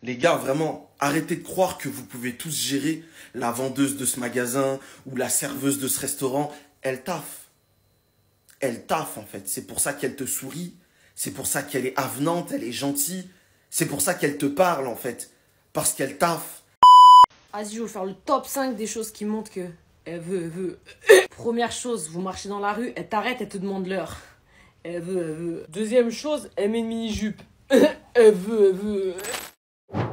Les gars, vraiment, arrêtez de croire que vous pouvez tous gérer la vendeuse de ce magasin ou la serveuse de ce restaurant. Elle taffe. Elle taffe, en fait. C'est pour ça qu'elle te sourit. C'est pour ça qu'elle est avenante, elle est gentille. C'est pour ça qu'elle te parle, en fait. Parce qu'elle taffe. Vas-y, je vais faire le top 5 des choses qui montrent que elle veut. Première chose, vous marchez dans la rue, elle t'arrête, elle te demande l'heure. Elle veut. Deuxième chose, elle met une mini-jupe. Elle veut.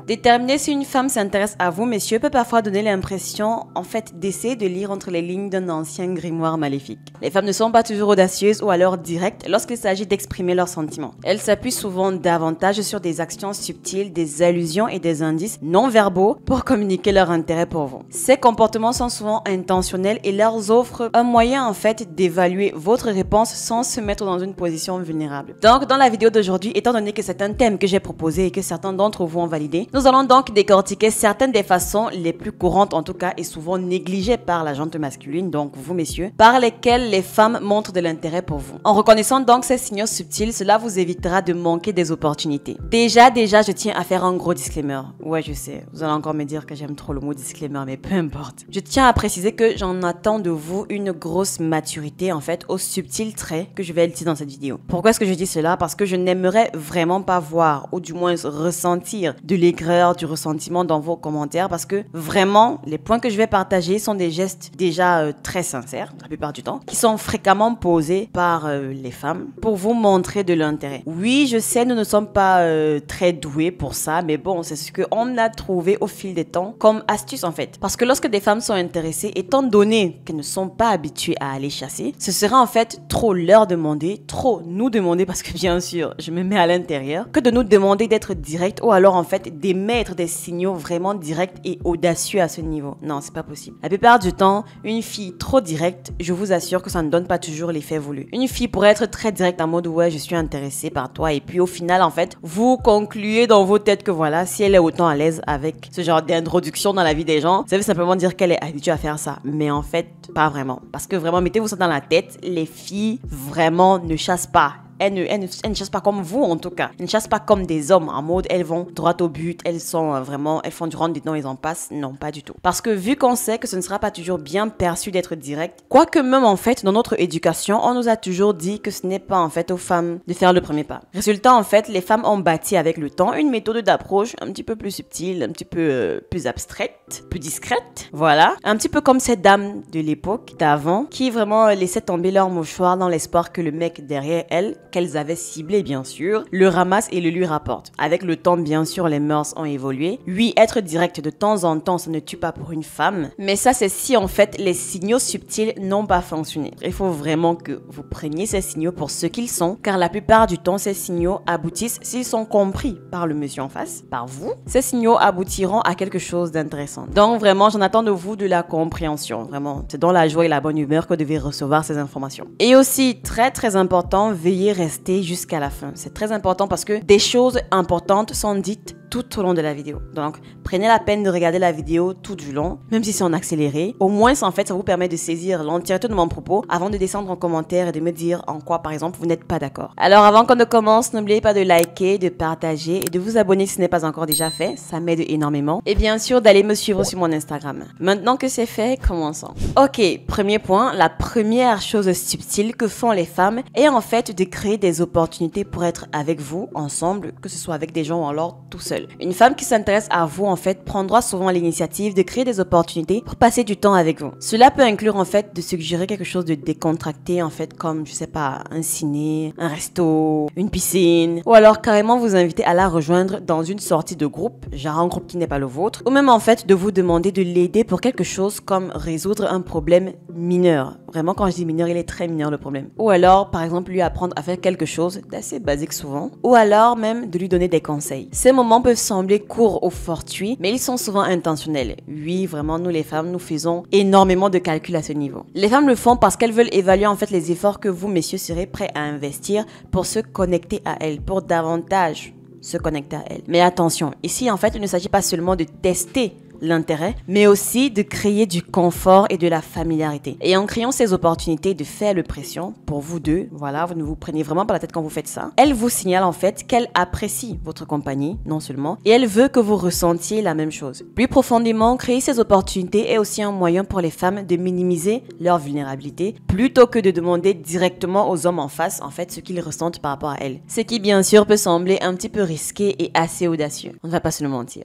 Déterminer si une femme s'intéresse à vous, messieurs, peut parfois donner l'impression, en fait, d'essayer de lire entre les lignes d'un ancien grimoire maléfique. Les femmes ne sont pas toujours audacieuses ou alors directes lorsqu'il s'agit d'exprimer leurs sentiments. Elles s'appuient souvent davantage sur des actions subtiles, des allusions et des indices non verbaux pour communiquer leur intérêt pour vous. Ces comportements sont souvent intentionnels et leur offrent un moyen, en fait, d'évaluer votre réponse sans se mettre dans une position vulnérable. Donc, dans la vidéo d'aujourd'hui, étant donné que c'est un thème que j'ai proposé et que certains d'entre vous ont validé, nous allons donc décortiquer certaines des façons les plus courantes en tout cas et souvent négligées par la gente masculine, donc vous messieurs, par lesquelles les femmes montrent de l'intérêt pour vous. En reconnaissant donc ces signaux subtils, cela vous évitera de manquer des opportunités. Déjà, je tiens à faire un gros disclaimer. Ouais, je sais, vous allez encore me dire que j'aime trop le mot disclaimer, mais peu importe. Je tiens à préciser que j'en attends de vous une grosse maturité en fait aux subtils traits que je vais utiliser dans cette vidéo. Pourquoi est-ce que je dis cela? Parce que je n'aimerais vraiment pas voir ou du moins ressentir de l'aigreur, du ressentiment dans vos commentaires parce que vraiment, les points que je vais partager sont des gestes déjà très sincères, la plupart du temps, qui sont fréquemment posés par les femmes pour vous montrer de l'intérêt. Oui, je sais, nous ne sommes pas très doués pour ça, mais bon, c'est ce qu'on a trouvé au fil des temps comme astuce en fait. Parce que lorsque des femmes sont intéressées, étant donné qu'elles ne sont pas habituées à aller chasser, ce sera en fait trop leur demander, trop nous demander, parce que bien sûr, je me mets à l'intérieur, que de nous demander d'être direct ou alors en fait d'émettre des signaux vraiment directs et audacieux à ce niveau. Non, c'est pas possible. La plupart du temps, une fille trop directe, je vous assure que ça ne donne pas toujours l'effet voulu. Une fille pourrait être très directe en mode ouais, je suis intéressée par toi et puis au final en fait, vous concluez dans vos têtes que voilà, si elle est autant à l'aise avec ce genre d'introduction dans la vie des gens, ça veut simplement dire qu'elle est habituée à faire ça. Mais en fait, pas vraiment. Parce que vraiment, mettez-vous ça dans la tête, les filles vraiment ne chassent pas. Elles ne chassent pas comme vous en tout cas. Elles ne chassent pas comme des hommes en mode elles vont droit au but, elles sont vraiment, elles font du rentre dedans, elles en passent. Non, pas du tout. Parce que vu qu'on sait que ce ne sera pas toujours bien perçu d'être direct, quoique même en fait dans notre éducation, on nous a toujours dit que ce n'est pas en fait aux femmes de faire le premier pas. Résultat en fait, les femmes ont bâti avec le temps une méthode d'approche un petit peu plus subtile, un petit peu plus abstraite, plus discrète. Voilà. Un petit peu comme ces dames de l'époque d'avant qui vraiment laissaient tomber leur mouchoir dans l'espoir que le mec derrière elles, qu'elles avaient ciblé bien sûr, le ramasse et le lui rapporte. Avec le temps bien sûr les mœurs ont évolué. Oui, être direct de temps en temps ça ne tue pas pour une femme, mais ça c'est si en fait les signaux subtils n'ont pas fonctionné. Il faut vraiment que vous preniez ces signaux pour ce qu'ils sont, car la plupart du temps ces signaux aboutissent s'ils sont compris par le monsieur en face, par vous. Ces signaux aboutiront à quelque chose d'intéressant. Donc vraiment j'en attends de vous de la compréhension, vraiment. C'est dans la joie et la bonne humeur que vous devez recevoir ces informations. Et aussi très important, veillez rester jusqu'à la fin. C'est très important parce que des choses importantes sont dites tout au long de la vidéo. Donc, prenez la peine de regarder la vidéo tout du long, même si c'est en accéléré. Au moins, en fait, ça vous permet de saisir l'entièreté de mon propos avant de descendre en commentaire et de me dire en quoi, par exemple, vous n'êtes pas d'accord. Alors, avant qu'on ne commence, n'oubliez pas de liker, de partager et de vous abonner si ce n'est pas encore déjà fait. Ça m'aide énormément. Et bien sûr, d'aller me suivre sur mon Instagram. Maintenant que c'est fait, commençons. Ok, premier point, la première chose subtile que font les femmes est en fait de créer des opportunités pour être avec vous, ensemble, que ce soit avec des gens ou alors tout seul. Une femme qui s'intéresse à vous, en fait, prendra souvent l'initiative de créer des opportunités pour passer du temps avec vous. Cela peut inclure, en fait, de suggérer quelque chose de décontracté, en fait, comme, je sais pas, un ciné, un resto, une piscine, ou alors carrément vous inviter à la rejoindre dans une sortie de groupe, genre un groupe qui n'est pas le vôtre, ou même, en fait, de vous demander de l'aider pour quelque chose comme résoudre un problème mineur. Vraiment, quand je dis mineur, il est très mineur le problème. Ou alors, par exemple, lui apprendre à faire quelque chose d'assez basique souvent, ou alors même de lui donner des conseils. Ces moments peuvent sembler courts ou fortuits, mais ils sont souvent intentionnels. Oui, vraiment, nous les femmes, nous faisons énormément de calculs à ce niveau. Les femmes le font parce qu'elles veulent évaluer en fait les efforts que vous, messieurs, serez prêts à investir pour se connecter à elles, pour davantage se connecter à elles. Mais attention, ici, en fait, il ne s'agit pas seulement de tester l'intérêt, mais aussi de créer du confort et de la familiarité. Et en créant ces opportunités de faible pression pour vous deux, voilà, vous ne vous prenez vraiment pas la tête quand vous faites ça. Elle vous signale en fait qu'elle apprécie votre compagnie, non seulement, et elle veut que vous ressentiez la même chose. Plus profondément, créer ces opportunités est aussi un moyen pour les femmes de minimiser leur vulnérabilité, plutôt que de demander directement aux hommes en face, en fait, ce qu'ils ressentent par rapport à elles. Ce qui, bien sûr, peut sembler un petit peu risqué et assez audacieux. On ne va pas se le mentir.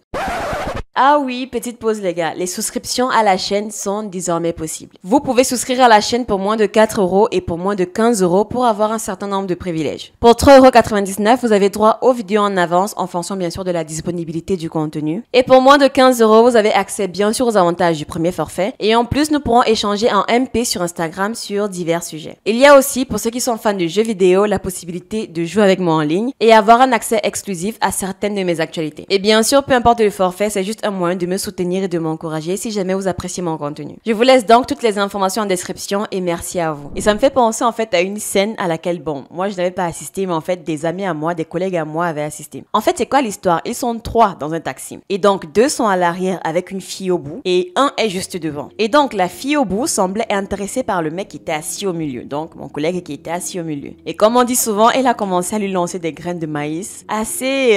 Ah oui, petite pause les gars, les souscriptions à la chaîne sont désormais possibles. Vous pouvez souscrire à la chaîne pour moins de 4 € et pour moins de 15 € pour avoir un certain nombre de privilèges. Pour 3,99 €, vous avez droit aux vidéos en avance en fonction bien sûr de la disponibilité du contenu. Et pour moins de 15 €, vous avez accès bien sûr aux avantages du premier forfait. Et en plus, nous pourrons échanger en MP sur Instagram sur divers sujets. Il y a aussi, pour ceux qui sont fans de jeux vidéo, la possibilité de jouer avec moi en ligne et avoir un accès exclusif à certaines de mes actualités. Et bien sûr, peu importe le forfait, c'est juste un moyen de me soutenir et de m'encourager si jamais vous appréciez mon contenu. Je vous laisse donc toutes les informations en description et merci à vous. Et ça me fait penser en fait à une scène à laquelle, bon, moi je n'avais pas assisté, mais en fait des amis à moi, des collègues à moi avaient assisté. En fait, c'est quoi l'histoire? Ils sont 3 dans un taxi. Et donc 2 sont à l'arrière avec une fille au bout et un est juste devant. Et donc la fille au bout semblait intéressée par le mec qui était assis au milieu. Donc mon collègue qui était assis au milieu. Et comme on dit souvent, elle a commencé à lui lancer des graines de maïs assez...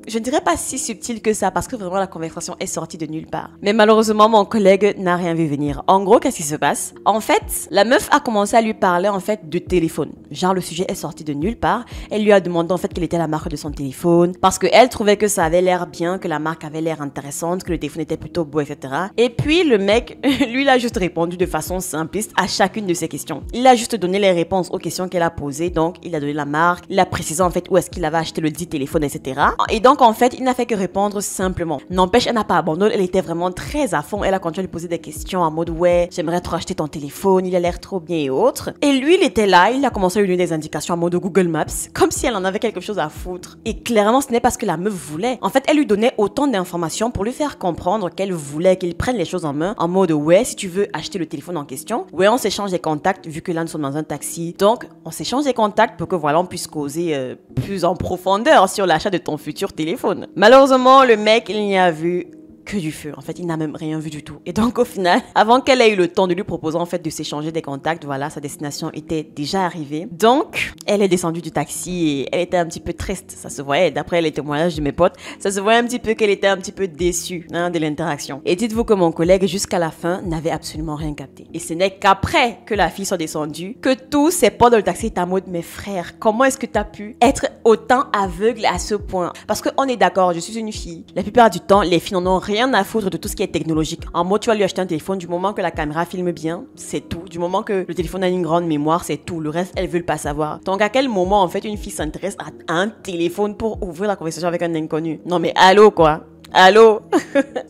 je ne dirais pas si subtil que ça parce que vraiment la conversation est sortie de nulle part. Mais malheureusement, mon collègue n'a rien vu venir. En gros, qu'est-ce qui se passe? En fait, la meuf a commencé à lui parler en fait de téléphone. Genre le sujet est sorti de nulle part. Elle lui a demandé en fait quelle était la marque de son téléphone parce qu'elle trouvait que ça avait l'air bien, que la marque avait l'air intéressante, que le téléphone était plutôt beau, etc. Et puis le mec, lui, il a juste répondu de façon simpliste à chacune de ses questions. Il a juste donné les réponses aux questions qu'elle a posées. Donc, il a donné la marque, il a précisé en fait où est-ce qu'il avait acheté le dit téléphone, etc. Et donc, en fait, il n'a fait que répondre simplement. N'empêche, elle n'a pas abandonné, elle était vraiment très à fond. Elle a continué à lui poser des questions en mode ouais, j'aimerais trop acheter ton téléphone, il a l'air trop bien et autres. Et lui, il était là, il a commencé à lui donner des indications en mode Google Maps, comme si elle en avait quelque chose à foutre. Et clairement, ce n'est pas ce que la meuf voulait. En fait, elle lui donnait autant d'informations pour lui faire comprendre qu'elle voulait qu'il prenne les choses en main, en mode ouais, si tu veux acheter le téléphone en question, ouais, on s'échange des contacts vu que là, nous sommes dans un taxi. Donc, on s'échange des contacts pour que voilà, on puisse causer plus en profondeur sur l'achat de ton futur téléphone. Malheureusement, le mec, il n'y a vu que du feu. En fait, il n'a même rien vu du tout. Et donc, au final, avant qu'elle ait eu le temps de lui proposer, en fait, de s'échanger des contacts, voilà, sa destination était déjà arrivée. Donc, elle est descendue du taxi et elle était un petit peu triste. Ça se voyait, d'après les témoignages de mes potes, ça se voyait un petit peu qu'elle était un petit peu déçue, de l'interaction. Et dites-vous que mon collègue, jusqu'à la fin, n'avait absolument rien capté. Et ce n'est qu'après que la fille soit descendue, que tous ses potes dans le taxi étaient en mode, mais frère, comment est-ce que tu as pu être autant aveugle à ce point? Parce qu'on est d'accord, je suis une fille. La plupart du temps, les filles n'en ont rien à foutre de tout ce qui est technologique. En mode, tu vas lui acheter un téléphone, du moment que la caméra filme bien, c'est tout. Du moment que le téléphone a une grande mémoire, c'est tout. Le reste, elles veulent pas savoir. Donc, à quel moment, en fait, une fille s'intéresse à un téléphone pour ouvrir la conversation avec un inconnu? Non, mais allô, quoi? Allô?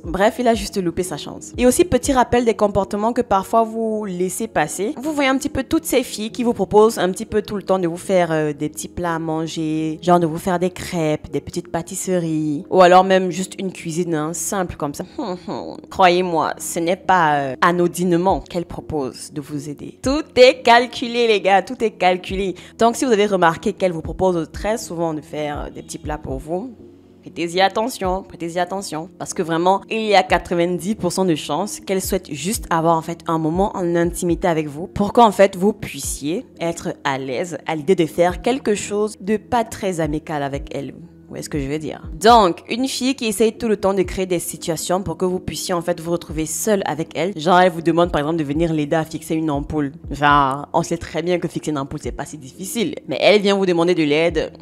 Bref, il a juste loupé sa chance. Et aussi, petit rappel des comportements que parfois vous laissez passer. Vous voyez un petit peu toutes ces filles qui vous proposent un petit peu tout le temps de vous faire des petits plats à manger, genre de vous faire des crêpes, des petites pâtisseries, ou alors même juste une cuisine simple comme ça. Croyez-moi, ce n'est pas anodinement qu'elle propose de vous aider. Tout est calculé, les gars, tout est calculé. Donc, si vous avez remarqué qu'elle vous propose très souvent de faire des petits plats pour vous, prêtez-y attention, parce que vraiment, il y a 90% de chances qu'elle souhaite juste avoir en fait un moment en intimité avec vous pour qu'en fait vous puissiez être à l'aise à l'idée de faire quelque chose de pas très amical avec elle. Où est-ce que je veux dire? Donc, une fille qui essaye tout le temps de créer des situations pour que vous puissiez en fait vous retrouver seul avec elle. Genre, elle vous demande par exemple de venir l'aider à fixer une ampoule. Genre, on sait très bien que fixer une ampoule, c'est pas si difficile. Mais elle vient vous demander de l'aide.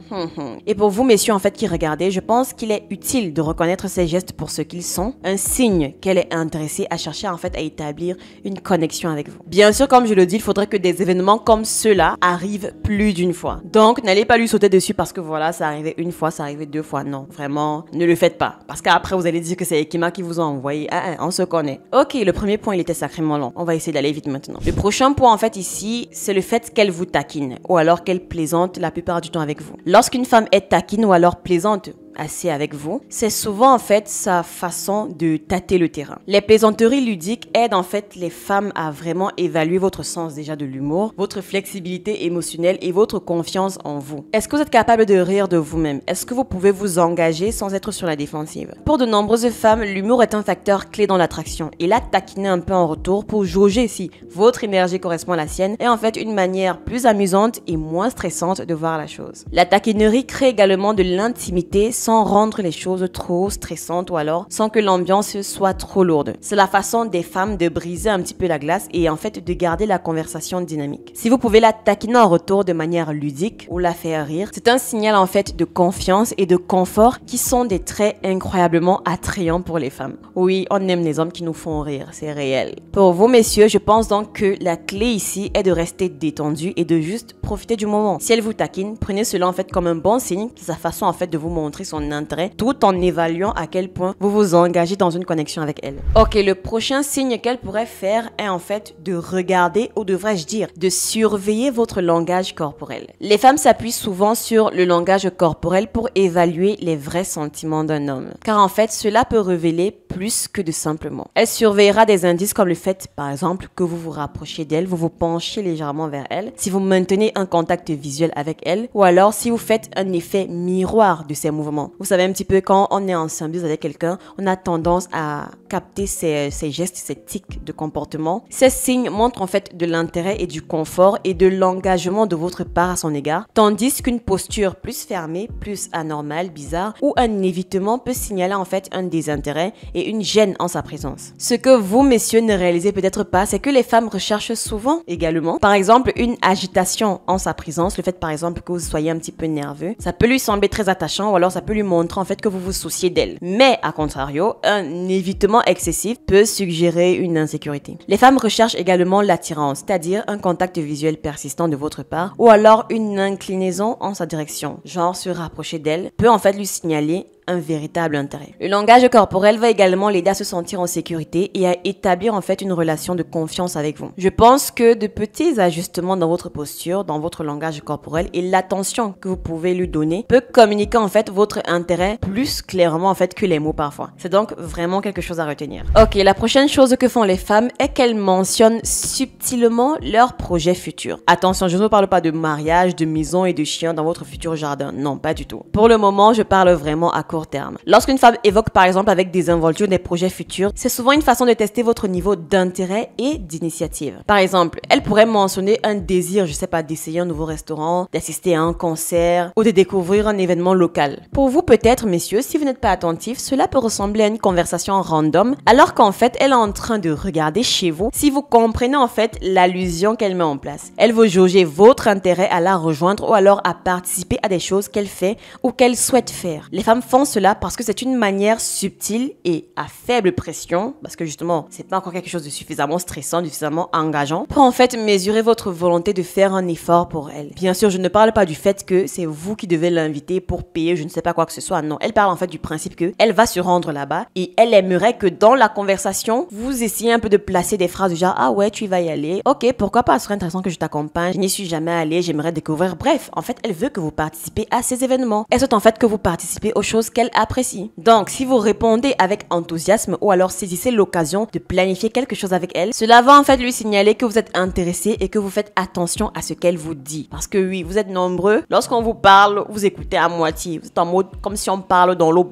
Et pour vous, messieurs, en fait, qui regardez, je pense qu'il est utile de reconnaître ces gestes pour ce qu'ils sont. Un signe qu'elle est intéressée à chercher en fait à établir une connexion avec vous. Bien sûr, comme je le dis, il faudrait que des événements comme ceux-là arrivent plus d'une fois. Donc, n'allez pas lui sauter dessus parce que voilà, ça arrivait une fois, ça arrivait 2 fois. Non, vraiment, ne le faites pas. Parce qu'après, vous allez dire que c'est Ekima qui vous a envoyé. On se connaît. Ok, le premier point, il était sacrément long. On va essayer d'aller vite maintenant. Le prochain point, en fait, ici, c'est le fait qu'elle vous taquine ou alors qu'elle plaisante la plupart du temps avec vous. Lorsqu'une femme est taquine ou alors plaisante, assez avec vous, c'est souvent en fait sa façon de tâter le terrain. Les plaisanteries ludiques aident en fait les femmes à vraiment évaluer votre sens déjà de l'humour, votre flexibilité émotionnelle et votre confiance en vous. Est-ce que vous êtes capable de rire de vous-même? Est-ce que vous pouvez vous engager sans être sur la défensive? Pour de nombreuses femmes, l'humour est un facteur clé dans l'attraction et la taquiner un peu en retour pour jauger si votre énergie correspond à la sienne est en fait une manière plus amusante et moins stressante de voir la chose. La taquinerie crée également de l'intimité sans rendre les choses trop stressantes ou alors sans que l'ambiance soit trop lourde. C'est la façon des femmes de briser un petit peu la glace et en fait de garder la conversation dynamique. Si vous pouvez la taquiner en retour de manière ludique ou la faire rire, c'est un signal en fait de confiance et de confort qui sont des traits incroyablement attrayants pour les femmes. Oui, on aime les hommes qui nous font rire, c'est réel. Pour vous messieurs, je pense donc que la clé ici est de rester détendu et de juste profiter du moment. Si elle vous taquine, prenez cela en fait comme un bon signe, c'est sa façon en fait de vous montrer son intérêt tout en évaluant à quel point vous vous engagez dans une connexion avec elle. Ok, le prochain signe qu'elle pourrait faire est en fait de regarder, ou devrais-je dire, de surveiller votre langage corporel. Les femmes s'appuient souvent sur le langage corporel pour évaluer les vrais sentiments d'un homme. Car en fait, cela peut révéler plus que de simplement. Elle surveillera des indices comme le fait, par exemple, que vous vous rapprochez d'elle, vous vous penchez légèrement vers elle, si vous maintenez un contact visuel avec elle, ou alors si vous faites un effet miroir de ses mouvements. Vous savez un petit peu, quand on est en symbiose avec quelqu'un, on a tendance à capter ses gestes, ses tics de comportement. Ces signes montrent en fait de l'intérêt et du confort et de l'engagement de votre part à son égard, tandis qu'une posture plus fermée, plus anormale, bizarre, ou un évitement peut signaler en fait un désintérêt et une gêne en sa présence. Ce que vous, messieurs, ne réalisez peut-être pas, c'est que les femmes recherchent souvent également, par exemple, une agitation en sa présence, le fait par exemple que vous soyez un petit peu nerveux, ça peut lui sembler très attachant ou alors ça peut lui montrer en fait que vous vous souciez d'elle. Mais à contrario, un évitement excessif peut suggérer une insécurité. Les femmes recherchent également l'attirance, c'est-à-dire un contact visuel persistant de votre part ou alors une inclinaison en sa direction, genre se rapprocher d'elle, peut en fait lui signaler un véritable intérêt. Le langage corporel va également l'aider à se sentir en sécurité et à établir en fait une relation de confiance avec vous. Je pense que de petits ajustements dans votre posture, dans votre langage corporel et l'attention que vous pouvez lui donner peut communiquer en fait votre intérêt plus clairement en fait que les mots parfois. C'est donc vraiment quelque chose à retenir. Ok, la prochaine chose que font les femmes est qu'elles mentionnent subtilement leurs projets futurs. Attention, je ne parle pas de mariage, de maison et de chien dans votre futur jardin. Non, pas du tout. Pour le moment, je parle vraiment à court terme. Lorsqu'une femme évoque par exemple avec des involtures des projets futurs, c'est souvent une façon de tester votre niveau d'intérêt et d'initiative. Par exemple, elle pourrait mentionner un désir, je sais pas, d'essayer un nouveau restaurant, d'assister à un concert ou de découvrir un événement local. Pour vous peut-être, messieurs, si vous n'êtes pas attentif, cela peut ressembler à une conversation random, alors qu'en fait, elle est en train de regarder chez vous si vous comprenez en fait l'allusion qu'elle met en place. Elle veut jauger votre intérêt à la rejoindre ou alors à participer à des choses qu'elle fait ou qu'elle souhaite faire. Les femmes font cela parce que c'est une manière subtile et à faible pression, parce que justement, c'est pas encore quelque chose de suffisamment stressant, de suffisamment engageant, pour en fait mesurer votre volonté de faire un effort pour elle. Bien sûr, je ne parle pas du fait que c'est vous qui devez l'inviter pour payer je ne sais pas quoi que ce soit, non. Elle parle en fait du principe que elle va se rendre là-bas et elle aimerait que dans la conversation, vous essayez un peu de placer des phrases du genre « Ah ouais, tu vas y aller. Ok, pourquoi pas, ce serait intéressant que je t'accompagne. Je n'y suis jamais allée, j'aimerais découvrir. » Bref, en fait, elle veut que vous participez à ces événements. Elle souhaite en fait que vous participez aux choses qu'elle apprécie. Donc, si vous répondez avec enthousiasme ou alors saisissez l'occasion de planifier quelque chose avec elle, cela va en fait lui signaler que vous êtes intéressé et que vous faites attention à ce qu'elle vous dit. Parce que oui, vous êtes nombreux. Lorsqu'on vous parle, vous écoutez à moitié. Vous êtes en mode comme si on parle dans l'eau.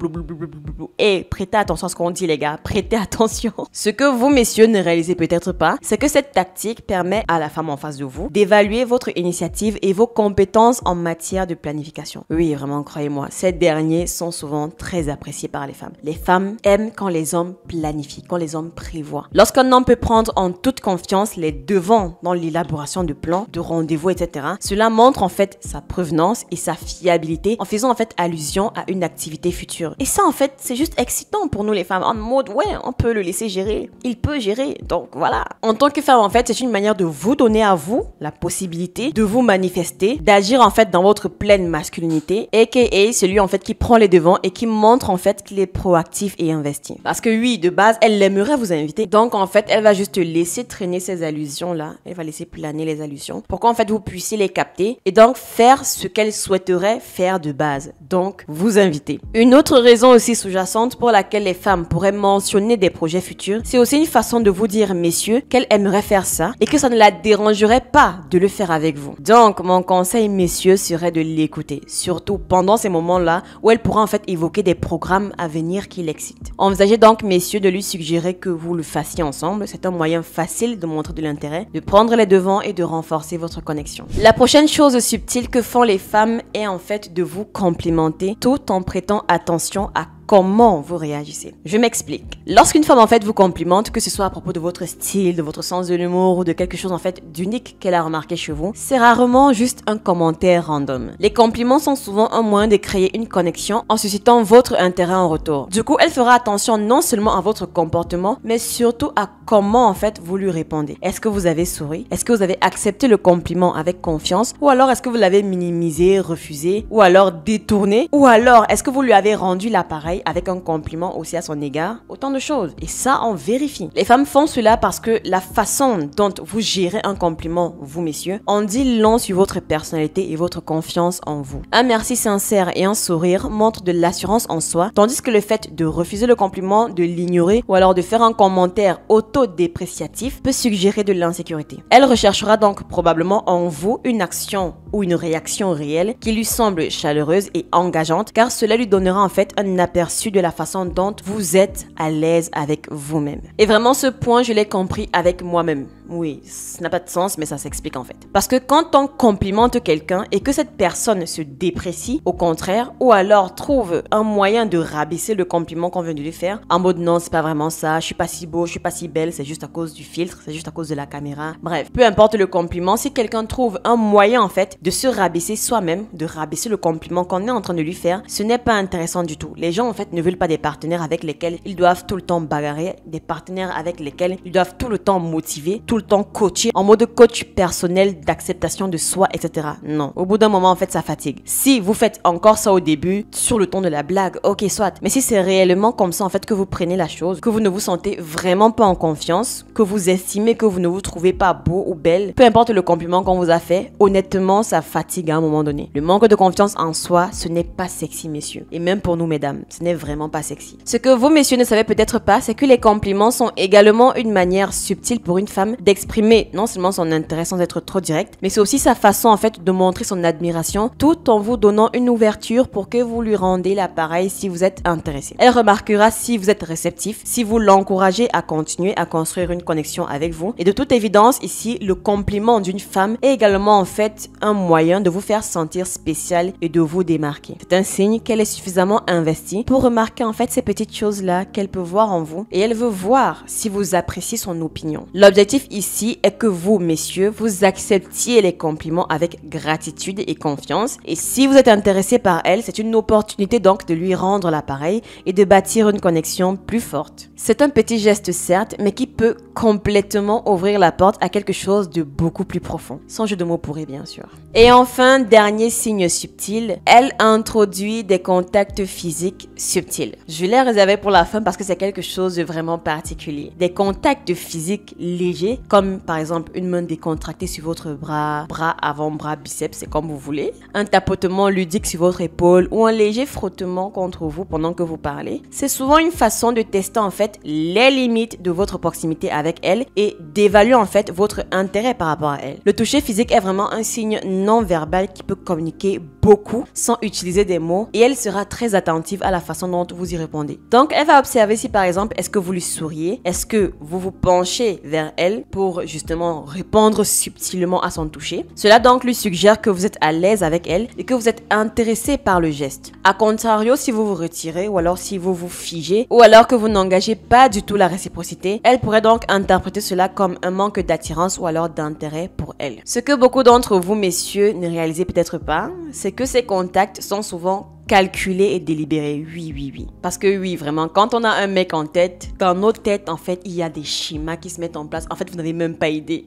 Et prêtez attention à ce qu'on dit, les gars. Prêtez attention. Ce que vous, messieurs, ne réalisez peut-être pas, c'est que cette tactique permet à la femme en face de vous d'évaluer votre initiative et vos compétences en matière de planification. Oui, vraiment, croyez-moi, ces derniers sont souvent très appréciés par les femmes. Les femmes aiment quand les hommes planifient, quand les hommes prévoient. Lorsqu'un homme peut prendre en toute confiance les devants dans l'élaboration de plans, de rendez-vous, etc., cela montre en fait sa provenance et sa fiabilité en faisant en fait allusion à une activité future. Et ça en fait, c'est juste excitant pour nous les femmes, en mode ouais, on peut le laisser gérer. Il peut gérer, donc voilà. En tant que femme en fait, c'est une manière de vous donner à vous la possibilité de vous manifester, d'agir en fait dans votre pleine masculinité, aka celui en fait qui prend les devants et qui montre en fait qu'il est proactif et investi. Parce que oui, de base, elle aimerait vous inviter. Donc en fait, elle va juste laisser traîner ces allusions-là. Elle va laisser planer les allusions pour qu'en fait vous puissiez les capter et donc faire ce qu'elle souhaiterait faire de base. Donc vous inviter. Une autre raison aussi sous-jacente pour laquelle les femmes pourraient mentionner des projets futurs, c'est aussi une façon de vous dire, messieurs, qu'elle aimerait faire ça et que ça ne la dérangerait pas de le faire avec vous. Donc mon conseil, messieurs, serait de l'écouter, surtout pendant ces moments-là où elle pourra en fait évoquer des programmes à venir qui l'excitent. Envisagez donc, messieurs, de lui suggérer que vous le fassiez ensemble. C'est un moyen facile de montrer de l'intérêt, de prendre les devants et de renforcer votre connexion. La prochaine chose subtile que font les femmes est en fait de vous complimenter tout en prêtant attention à comment vous réagissez. Je m'explique. Lorsqu'une femme en fait vous complimente, que ce soit à propos de votre style, de votre sens de l'humour ou de quelque chose en fait d'unique qu'elle a remarqué chez vous, c'est rarement juste un commentaire random. Les compliments sont souvent un moyen de créer une connexion en suscitant votre intérêt en retour. Du coup, elle fera attention non seulement à votre comportement, mais surtout à comment en fait vous lui répondez. Est-ce que vous avez souri? Est-ce que vous avez accepté le compliment avec confiance? Ou alors est-ce que vous l'avez minimisé, refusé? Ou alors détourné? Ou alors est-ce que vous lui avez rendu l'appareil avec un compliment aussi à son égard? Autant de choses. Et ça, on vérifie. Les femmes font cela parce que la façon dont vous gérez un compliment, vous messieurs, en dit long sur votre personnalité et votre confiance en vous. Un merci sincère et un sourire montrent de l'assurance en soi, tandis que le fait de refuser le compliment, de l'ignorer ou alors de faire un commentaire autodépréciatif peut suggérer de l'insécurité. Elle recherchera donc probablement en vous une action ou une réaction réelle qui lui semble chaleureuse et engageante, car cela lui donnera en fait un aperçu de la façon dont vous êtes à l'aise avec vous-même. Et vraiment, ce point, je l'ai compris avec moi-même. Oui, ça n'a pas de sens, mais ça s'explique en fait. Parce que quand on complimente quelqu'un et que cette personne se déprécie, au contraire, ou alors trouve un moyen de rabaisser le compliment qu'on vient de lui faire, en mode non, c'est pas vraiment ça, je suis pas si beau, je suis pas si belle, c'est juste à cause du filtre, c'est juste à cause de la caméra. Bref, peu importe le compliment, si quelqu'un trouve un moyen en fait de se rabaisser soi-même, de rabaisser le compliment qu'on est en train de lui faire, ce n'est pas intéressant du tout. Les gens en fait ne veulent pas des partenaires avec lesquels ils doivent tout le temps bagarrer, des partenaires avec lesquels ils doivent tout le temps motiver, tout le temps coacher, en mode coach personnel d'acceptation de soi, etc. Non. Au bout d'un moment, en fait, ça fatigue. Si vous faites encore ça au début, sur le ton de la blague, ok, soit. Mais si c'est réellement comme ça, en fait, que vous prenez la chose, que vous ne vous sentez vraiment pas en confiance, que vous estimez que vous ne vous trouvez pas beau ou belle, peu importe le compliment qu'on vous a fait, honnêtement, ça fatigue à un moment donné. Le manque de confiance en soi, ce n'est pas sexy, messieurs. Et même pour nous, mesdames, ce n'est vraiment pas sexy. Ce que vous, messieurs, ne savez peut-être pas, c'est que les compliments sont également une manière subtile pour une femme d'exprimer non seulement son intérêt sans être trop direct, mais c'est aussi sa façon en fait de montrer son admiration tout en vous donnant une ouverture pour que vous lui rendez l'appareil si vous êtes intéressé. Elle remarquera si vous êtes réceptif, si vous l'encouragez à continuer à construire une connexion avec vous. Et de toute évidence, ici, le compliment d'une femme est également en fait un moyen de vous faire sentir spécial et de vous démarquer. C'est un signe qu'elle est suffisamment investie pour remarquer en fait ces petites choses-là qu'elle peut voir en vous et elle veut voir si vous appréciez son opinion. L'objectif ici est que vous, messieurs, vous acceptiez les compliments avec gratitude et confiance. Et si vous êtes intéressé par elle, c'est une opportunité donc de lui rendre l'appareil et de bâtir une connexion plus forte. C'est un petit geste certes, mais qui peut complètement ouvrir la porte à quelque chose de beaucoup plus profond. Sans jeu de mots pourri, bien sûr. Et enfin, dernier signe subtil, elle introduit des contacts physiques subtils. Je l'ai réservé pour la fin parce que c'est quelque chose de vraiment particulier. Des contacts physiques légers, comme par exemple une main décontractée sur votre bras avant, bras biceps, c'est comme vous voulez. Un tapotement ludique sur votre épaule ou un léger frottement contre vous pendant que vous parlez. C'est souvent une façon de tester en fait les limites de votre proximité avec elle et d'évaluer en fait votre intérêt par rapport à elle. Le toucher physique est vraiment un signe non verbal qui peut communiquer beaucoup sans utiliser des mots et elle sera très attentive à la façon dont vous y répondez. Donc elle va observer si par exemple est-ce que vous lui souriez, est-ce que vous vous penchez vers elle pour justement répondre subtilement à son toucher. Cela donc lui suggère que vous êtes à l'aise avec elle et que vous êtes intéressé par le geste. A contrario, si vous vous retirez ou alors si vous vous figez ou alors que vous n'engagez pas du tout la réciprocité, elle pourrait donc interpréter cela comme un manque d'attirance ou alors d'intérêt pour elle. Ce que beaucoup d'entre vous, messieurs, ne réalisez peut-être pas, c'est que ces contacts sont souvent calculé et délibéré. Oui, oui, oui. Parce que oui, vraiment, quand on a un mec en tête, dans nos têtes, en fait, il y a des schémas qui se mettent en place. En fait, vous n'avez même pas idée.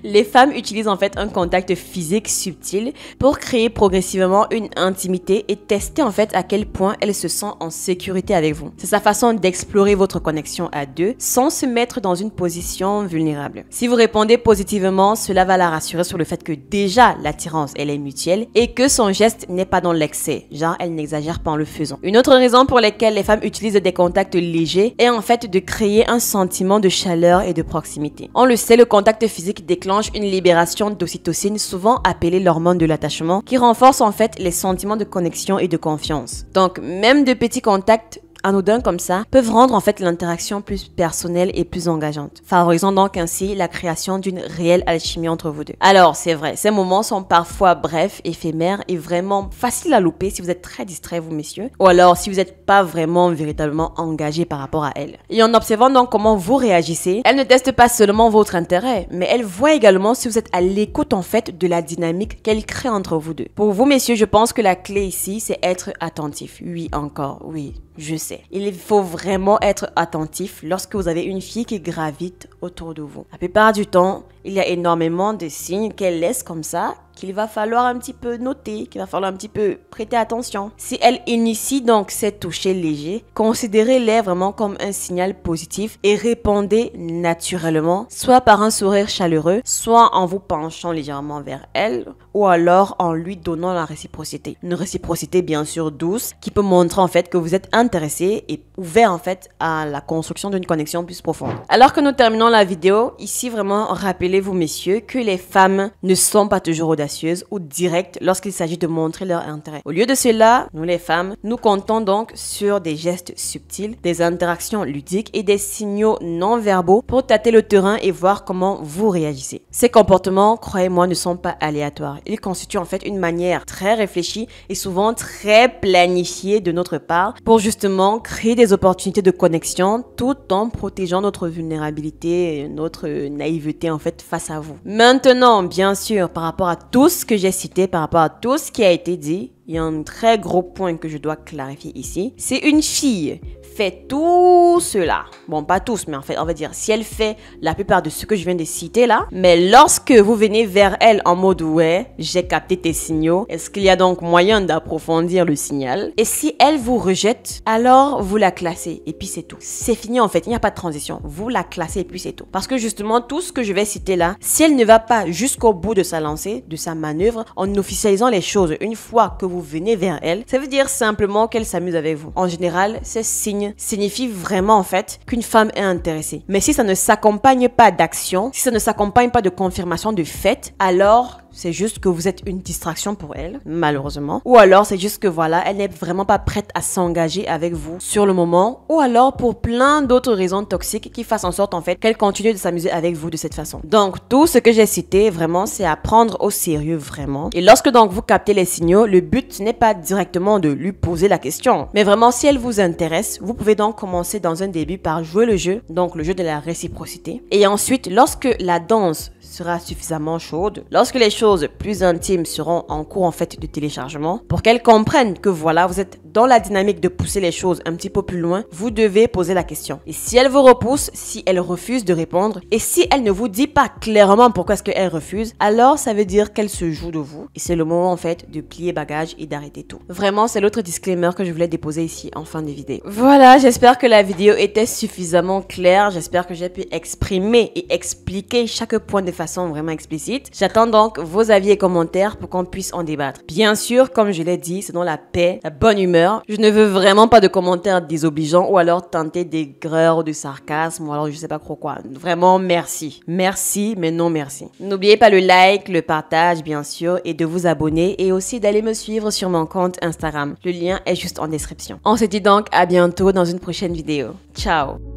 Les femmes utilisent en fait un contact physique subtil pour créer progressivement une intimité et tester en fait à quel point elles se sentent en sécurité avec vous. C'est sa façon d'explorer votre connexion à deux sans se mettre dans une position vulnérable. Si vous répondez positivement, cela va la rassurer sur le fait que déjà l'attirance elle est mutuelle et que son geste n'est pas dans l'excès, genre elle n'exagère pas en le faisant. Une autre raison pour laquelle les femmes utilisent des contacts légers est en fait de créer un sentiment de chaleur et de proximité. On le sait, le contact physique déclenche une libération d'ocytocine, souvent appelée l'hormone de l'attachement, qui renforce en fait les sentiments de connexion et de confiance. Donc même de petits contacts anodins comme ça peuvent rendre en fait l'interaction plus personnelle et plus engageante, favorisant donc ainsi la création d'une réelle alchimie entre vous deux. Alors c'est vrai, ces moments sont parfois brefs, éphémères et vraiment faciles à louper si vous êtes très distrait vous messieurs, ou alors si vous n'êtes pas vraiment véritablement engagé par rapport à elle. Et en observant donc comment vous réagissez, elle ne teste pas seulement votre intérêt, mais elle voit également si vous êtes à l'écoute en fait de la dynamique qu'elle crée entre vous deux. Pour vous messieurs, je pense que la clé ici c'est être attentif. Oui encore, oui. Je sais. Il faut vraiment être attentif lorsque vous avez une fille qui gravite autour de vous. La plupart du temps, il y a énormément de signes qu'elle laisse comme ça, qu'il va falloir un petit peu noter, qu'il va falloir un petit peu prêter attention. Si elle initie donc ces touchés légers, considérez-les vraiment comme un signal positif et répondez naturellement, soit par un sourire chaleureux, soit en vous penchant légèrement vers elle, ou alors en lui donnant la réciprocité. Une réciprocité bien sûr douce, qui peut montrer en fait que vous êtes intéressé et ouvert en fait à la construction d'une connexion plus profonde. Alors que nous terminons la vidéo, ici vraiment rappelez-vous messieurs que les femmes ne sont pas toujours audacieuses ou directes lorsqu'il s'agit de montrer leur intérêt. Au lieu de cela, nous les femmes, nous comptons donc sur des gestes subtils, des interactions ludiques et des signaux non verbaux pour tâter le terrain et voir comment vous réagissez. Ces comportements, croyez-moi, ne sont pas aléatoires. Ils constituent en fait une manière très réfléchie et souvent très planifiée de notre part pour justement créer des opportunités de connexion tout en protégeant notre vulnérabilité et notre naïveté en fait face à vous. Maintenant, bien sûr, par rapport à tout ce que j'ai cité, par rapport à tout ce qui a été dit, il y a un très gros point que je dois clarifier ici. C'est une fille fait tout cela. Bon, pas tous, mais en fait, on va dire, si elle fait la plupart de ce que je viens de citer là, mais lorsque vous venez vers elle en mode ouais, j'ai capté tes signaux, est-ce qu'il y a donc moyen d'approfondir le signal? Et si elle vous rejette, alors vous la classez et puis c'est tout. C'est fini en fait, il n'y a pas de transition. Vous la classez et puis c'est tout. Parce que justement, tout ce que je vais citer là, si elle ne va pas jusqu'au bout de sa lancée, de sa manœuvre, en officialisant les choses une fois que vous venez vers elle, ça veut dire simplement qu'elle s'amuse avec vous. En général, ces signes signifie vraiment en fait qu'une femme est intéressée. Mais si ça ne s'accompagne pas d'action, si ça ne s'accompagne pas de confirmation de fait, alors c'est juste que vous êtes une distraction pour elle, malheureusement. Ou alors c'est juste que voilà, elle n'est vraiment pas prête à s'engager avec vous sur le moment. Ou alors pour plein d'autres raisons toxiques qui fassent en sorte en fait qu'elle continue de s'amuser avec vous de cette façon. Donc tout ce que j'ai cité vraiment c'est à prendre au sérieux vraiment. Et lorsque donc vous captez les signaux, le but n'est pas directement de lui poser la question. Mais vraiment si elle vous intéresse, vous pouvez donc commencer dans un début par jouer le jeu, donc le jeu de la réciprocité. Et ensuite lorsque la danse sera suffisamment chaude, lorsque les choses plus intimes seront en cours en fait de téléchargement, pour qu'elle comprenne que voilà, vous êtes dans la dynamique de pousser les choses un petit peu plus loin, vous devez poser la question. Et si elle vous repousse, si elle refuse de répondre, et si elle ne vous dit pas clairement pourquoi est-ce qu'elle refuse, alors ça veut dire qu'elle se joue de vous. Et c'est le moment en fait de plier bagage et d'arrêter tout. Vraiment, c'est l'autre disclaimer que je voulais déposer ici en fin de vidéo. Voilà, j'espère que la vidéo était suffisamment claire. J'espère que j'ai pu exprimer et expliquer chaque point de façon vraiment explicite. J'attends donc vos avis et commentaires pour qu'on puisse en débattre. Bien sûr, comme je l'ai dit, c'est dans la paix, la bonne humeur. Je ne veux vraiment pas de commentaires désobligeants ou alors tenter d'aigreur ou de sarcasme ou alors je sais pas trop quoi. Vraiment, merci. Merci, mais non merci. N'oubliez pas le like, le partage bien sûr et de vous abonner et aussi d'aller me suivre sur mon compte Instagram. Le lien est juste en description. On se dit donc à bientôt dans une prochaine vidéo. Ciao!